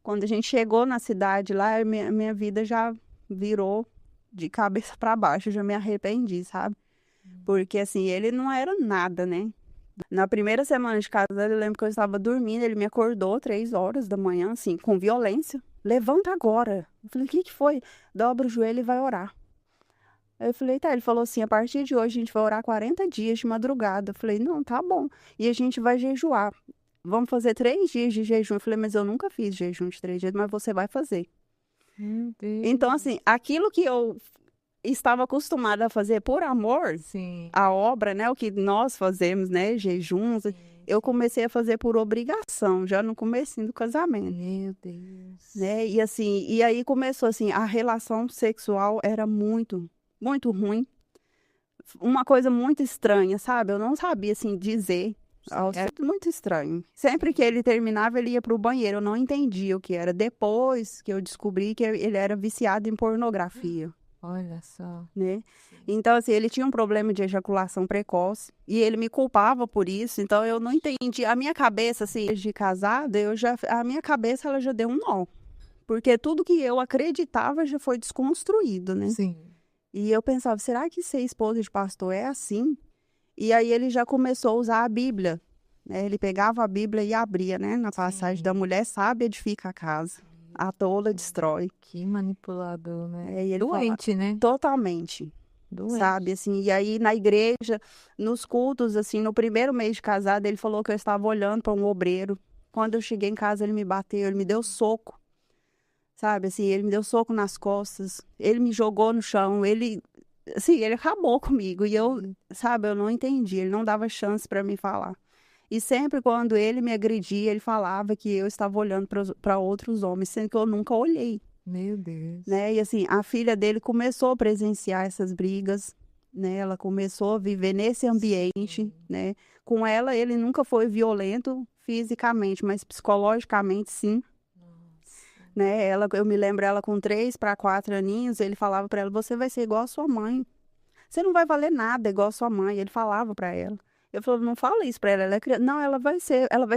Quando a gente chegou na cidade lá, minha vida já virou de cabeça para baixo. Eu já me arrependi, sabe? Porque, assim, ele não era nada, né? Na primeira semana de casada, eu lembro que eu estava dormindo, ele me acordou 3 horas da manhã, assim, com violência. Levanta agora. Eu falei, o que que foi? Dobra o joelho e vai orar. Aí eu falei, tá. Ele falou assim, a partir de hoje a gente vai orar 40 dias de madrugada. Eu falei, não, tá bom. E a gente vai jejuar. Vamos fazer 3 dias de jejum. Eu falei, mas eu nunca fiz jejum de 3 dias, mas você vai fazer. Meu Deus. Então, assim, aquilo que eu estava acostumada a fazer por amor, Sim. a obra, né, o que nós fazemos, né, jejuns, eu comecei a fazer por obrigação, já no comecinho do casamento, Meu Deus. né, e assim, e aí começou assim, a relação sexual era muito, muito ruim, uma coisa muito estranha, sabe? Eu não sabia, assim, dizer, muito estranho. Sempre que ele terminava, ele ia pro banheiro, eu não entendia o que era. Depois que eu descobri que ele era viciado em pornografia. Olha só. Né? Então, assim, ele tinha um problema de ejaculação precoce e ele me culpava por isso, então eu não entendi. A minha cabeça, assim, de casada, a minha cabeça, ela já deu um nó, porque tudo que eu acreditava já foi desconstruído, né? Sim. E eu pensava, será que ser esposa de pastor é assim? E aí ele já começou a usar a Bíblia, né? Ele pegava a Bíblia e abria, né? Na passagem da mulher sábia edifica a casa, a tola destrói. Que manipulador, né? E ele Doente, né? totalmente, Doente. sabe, assim, e aí na igreja, nos cultos, assim, no primeiro mês de casada, ele falou que eu estava olhando para um obreiro. Quando eu cheguei em casa, ele me bateu, ele me deu soco, sabe, assim, ele me deu soco nas costas, ele me jogou no chão, assim, ele acabou comigo, e eu, sabe, eu não entendi, ele não dava chance para me falar. E sempre quando ele me agredia, ele falava que eu estava olhando para outros homens, sendo que eu nunca olhei. Meu Deus. Né? E assim, a filha dele começou a presenciar essas brigas, né? Ela começou a viver nesse ambiente, né? Com ela, ele nunca foi violento fisicamente, mas psicologicamente, sim, né? Eu me lembro ela com 3 para 4 aninhos, ele falava para ela, você vai ser igual a sua mãe. Você não vai valer nada igual a sua mãe. Ele falava para ela. Eu falava, não fala isso para ela, ela é criança. Não, ela vai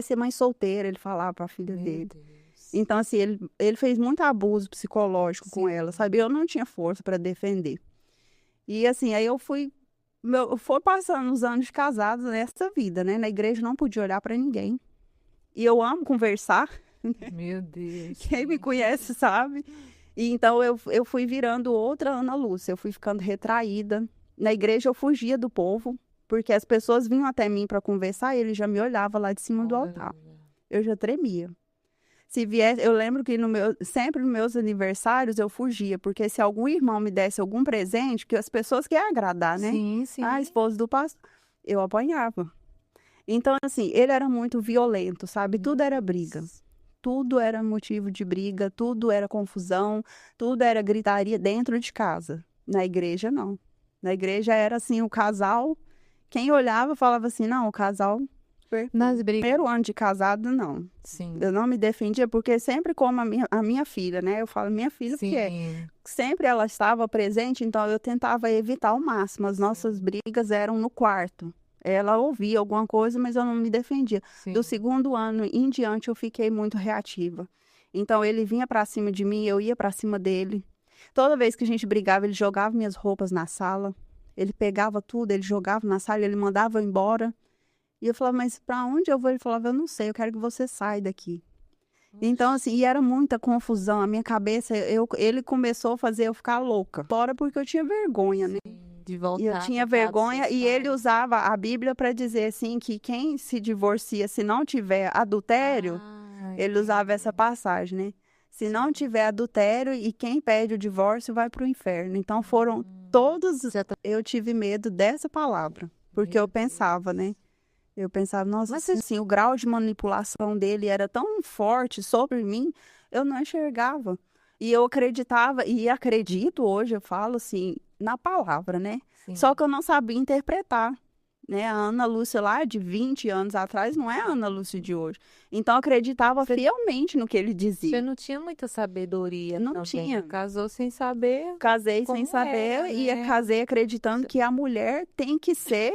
ser mãe solteira, ele falava para a filha Meu dele. Deus. Então, assim, ele fez muito abuso psicológico com Sim. ela, sabe? Eu não tinha força para defender. E, assim, aí foi passando os anos de casado nessa vida, né? Na igreja não podia olhar para ninguém. E eu amo conversar. Meu Deus. Quem me conhece sabe. E então eu fui virando outra Ana Lúcia. Eu fui ficando retraída. Na igreja eu fugia do povo, porque as pessoas vinham até mim para conversar e ele já me olhava lá de cima do altar. Eu já tremia. Se viesse, eu lembro que sempre nos meus aniversários eu fugia, porque se algum irmão me desse algum presente, que as pessoas querem agradar, né? Sim, sim. A esposa do pastor, eu apanhava. Então, assim, ele era muito violento, sabe? Tudo era briga. Tudo era motivo de briga, tudo era confusão, tudo era gritaria dentro de casa. Na igreja, não. Na igreja era assim, o casal, quem olhava falava assim, não, o casal... Nas brigas. Primeiro ano de casado, não. Sim. Eu não me defendia, porque sempre como a minha filha, né? Eu falo minha filha porque Sim. sempre ela estava presente, então eu tentava evitar ao máximo. As nossas brigas eram no quarto. Ela ouvia alguma coisa, mas eu não me defendia. Sim. Do segundo ano em diante, eu fiquei muito reativa. Então ele vinha para cima de mim, eu ia para cima dele. Toda vez que a gente brigava, ele jogava minhas roupas na sala. Ele pegava tudo, ele jogava na sala, ele mandava eu embora. E eu falava, mas para onde eu vou? Ele falava, eu não sei, eu quero que você saia daqui. Então, assim, e era muita confusão. A minha cabeça, ele começou a fazer eu ficar louca. Fora porque eu tinha vergonha, né? De voltar. E eu tinha vergonha e ele usava a Bíblia para dizer, assim, que quem se divorcia, se não tiver adultério, ele usava essa passagem, né? Se não tiver adultério e quem pede o divórcio vai para o inferno. Então, foram todos... Eu tive medo dessa palavra, porque eu pensava, né? Eu pensava, nossa, mas assim, o grau de manipulação dele era tão forte sobre mim, eu não enxergava. E eu acreditava, e acredito hoje, eu falo assim, na palavra, né? Sim. Só que eu não sabia interpretar, né? A Ana Lúcia lá de 20 anos atrás não é a Ana Lúcia de hoje. Então eu acreditava fielmente no que ele dizia. Você não tinha muita sabedoria. Não tinha. Casou sem saber. Casei sem saber e casei acreditando que a mulher tem que ser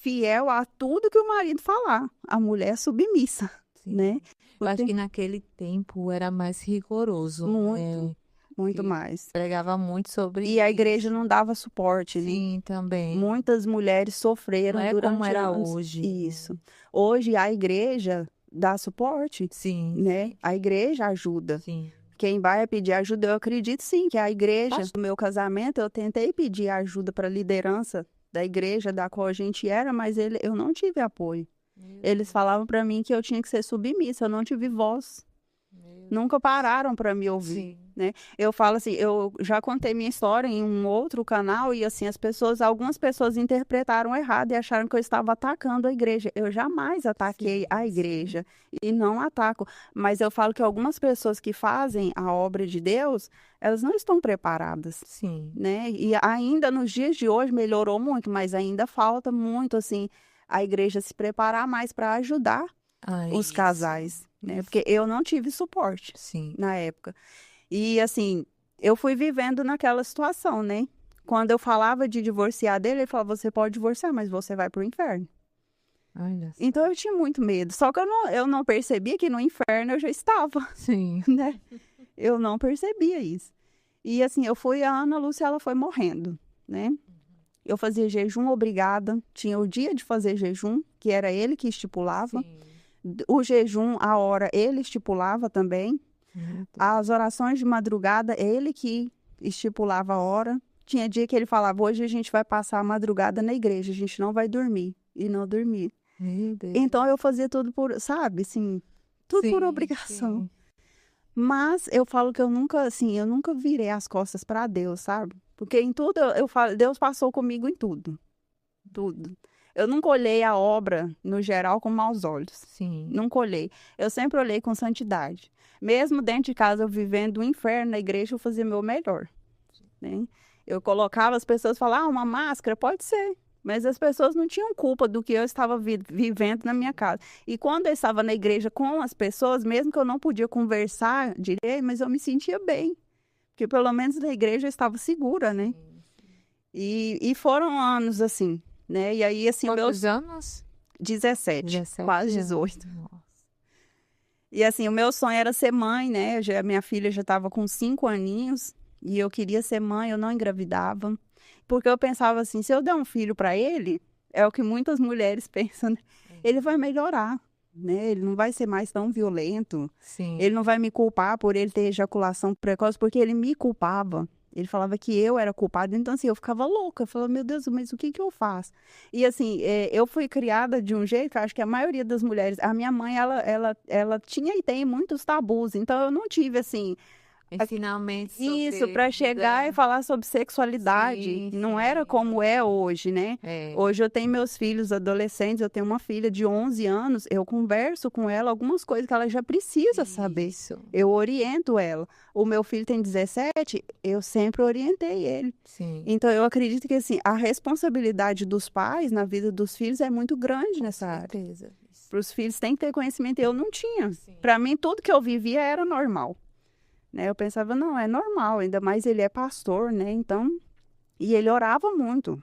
fiel a tudo que o marido falar. A mulher é submissa. Sim. né? Eu acho Porque- que naquele tempo era mais rigoroso. Muito, muito que mais. pregava muito sobre E a igreja isso. não dava suporte, né? Sim, também. Muitas mulheres Não sofreram é durante como era anos. hoje. Isso. Hoje a igreja dá suporte, Sim, né? A igreja ajuda. sim. Quem vai pedir ajuda, eu acredito sim que a igreja, Pastor. no meu casamento, eu tentei pedir ajuda para a liderança da igreja da qual a gente era, mas eu não tive apoio. Eles falavam para mim que eu tinha que ser submissa, eu não tive voz. Nunca pararam para me ouvir, Sim. né? Eu falo assim, eu já contei minha história em um outro canal e assim algumas pessoas interpretaram errado e acharam que eu estava atacando a igreja. Eu jamais ataquei Sim, a sim. igreja e não ataco, mas eu falo que algumas pessoas que fazem a obra de Deus, elas não estão preparadas, Sim. né? E ainda nos dias de hoje melhorou muito, mas ainda falta muito assim a igreja se preparar mais para ajudar os Isso. casais, né? Isso. Porque eu não tive suporte Sim. na época. E assim, eu fui vivendo naquela situação, né? Quando eu falava de divorciar dele, ele falava: você pode divorciar, mas você vai pro inferno. Olha só. Então eu tinha muito medo. Só que eu não percebia que no inferno eu já estava, Sim. né? Eu não percebia isso. E assim, a Ana Lúcia, ela foi morrendo, né? Eu fazia jejum obrigada, tinha o dia de fazer jejum, que era ele que estipulava. Sim. O jejum, a hora, ele estipulava também. Meu Deus. As orações de madrugada, ele que estipulava a hora. Tinha dia que ele falava: hoje a gente vai passar a madrugada na igreja, a gente não vai dormir. E não dormia. Meu Deus. Então eu fazia tudo por, sabe, assim, tudo por Sim, obrigação. sim. Mas eu falo que eu nunca virei as costas para Deus, sabe? Porque em tudo eu falo, Deus passou comigo em tudo. Tudo. Eu nunca olhei a obra, no geral, com maus olhos. Sim. Nunca olhei. Eu sempre olhei com santidade. Mesmo dentro de casa, eu vivendo o inferno, na igreja, eu fazia meu melhor, né? Eu colocava as pessoas, falavam: uma máscara, pode ser. Mas as pessoas não tinham culpa do que eu estava vivendo na minha casa. E quando eu estava na igreja com as pessoas, mesmo que eu não podia conversar direito, mas eu me sentia bem. Porque pelo menos na igreja eu estava segura, né? E foram anos assim, né? E aí, assim, Quantos anos? 17, 17 quase anos. 18. Nossa. E assim, o meu sonho era ser mãe, né? Minha filha já estava com 5 aninhos e eu queria ser mãe, eu não engravidava. Porque eu pensava assim, se eu der um filho para ele, é o que muitas mulheres pensam, né? Ele vai melhorar, né? Ele não vai ser mais tão violento. Sim. Ele não vai me culpar por ele ter ejaculação precoce, porque ele me culpava. Ele falava que eu era culpada, então assim, eu ficava louca. Eu falava: meu Deus, mas o que que eu faço? E assim, eu fui criada de um jeito, acho que a maioria das mulheres, a minha mãe, ela tinha e tem muitos tabus, então eu não tive assim, Ensinamentos isso, sobre para chegar e vida. falar sobre sexualidade. Sim, Não sim. era como é hoje, né? É. Hoje eu tenho meus filhos adolescentes, eu tenho uma filha de 11 anos, eu converso com ela algumas coisas que ela já precisa saber. Isso. Eu oriento ela. O meu filho tem 17, eu sempre orientei ele. Sim. Então, eu acredito que assim, a responsabilidade dos pais na vida dos filhos é muito grande nessa área. Certeza. Para os filhos têm que ter conhecimento, eu não tinha. Sim. Para mim, tudo que eu vivia era normal, né? Eu pensava: não, é normal, ainda mais ele é pastor, né? Então, e ele orava muito,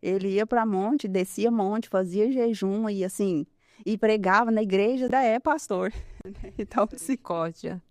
Ele ia para monte, descia monte, fazia jejum e assim, e pregava na igreja, pastor. Então, assim, Misericórdia.